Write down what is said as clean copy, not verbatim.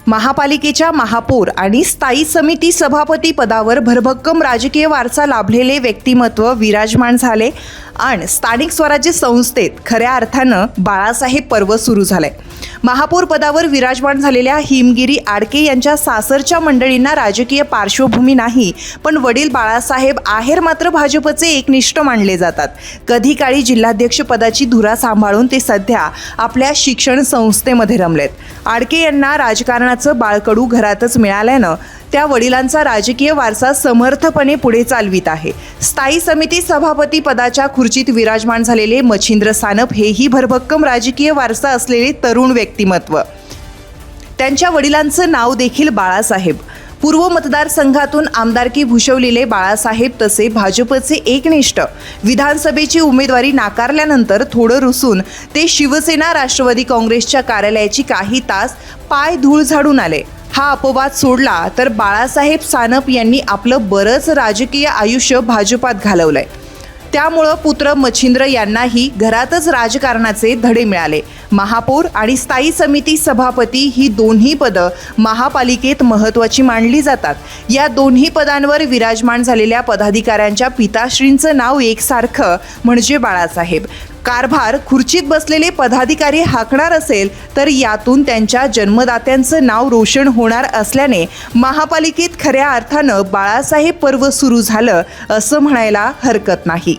महापालिकेच्या महापौर आणि स्थायी समिती सभापती पदावर भरभक्कम राजकीय वारसा लाभलेले व्यक्तिमत्व विराजमान झाले आणि स्थानिक स्वराज्य संस्थेत खऱ्या अर्थानं बाळासाहेब पर्व सुरू झालंय। महापौर पदावर विराजमान झालेल्या हिमगिरी आडके यांच्या सासरच्या मंडळींना राजकीय पार्श्वभूमी नाही, पण वडील बाळासाहेब आहेर मात्र भाजपचे एकनिष्ठ मानले जातात। कधी काळी जिल्हाध्यक्ष पदाची धुरा सांभाळून ते सध्या आपल्या शिक्षण संस्थेमध्ये रमलेत। आडके यांना राजकारणाचं बाळकडू घरातच मिळाल्यानं त्या वडिलांचा राजकीय वारसा समर्थपणे पुढे चालवित आहे। स्थायी समिती सभापती पदाच्या खुर्चीत विराजमान झालेले मच्छिंद्र सानप हेही भरभक्कम राजकीय वारसा असलेले तरुण व्यक्तिमत्व। त्यांच्या वडिलांचं नाव देखील बाळासाहेब। पूर्व मतदारसंघातून आमदारकी भूषवलेले बाळासाहेब तसे भाजपचे एकनिष्ठ। विधानसभेची उमेदवारी नाकारल्यानंतर थोडं रुसून ते शिवसेना राष्ट्रवादी काँग्रेसच्या कार्यालयाची काही तास पाय धूळ झाडून आले। हा अपवाद सोडला तर बाळासाहेब सानप यांनी आपलं बरंच राजकीय आयुष्य भाजपात घालवलंय। त्यामुळं पुत्र मच्छिंद्र यांनाही घरातच राजकारणाचे धडे मिळाले। महापौर आणि स्थायी समिती सभापती ही दोन्ही पदं महापालिकेत महत्त्वाची मानली जातात। या दोन्ही पदांवर विराजमान झालेल्या पदाधिकाऱ्यांच्या पिताश्रींचं नाव एकसारखं म्हणजे बाळासाहेब। कारभार खुर्चीत बसलेले पदाधिकारी हाकणार असेल तर यातून त्यांच्या जन्मदात्यांचं नाव रोशन होणार असल्याने महापालिकेत खऱ्या अर्थानं बाळासाहेब पर्व सुरू झालं असं म्हणायला हरकत नाही।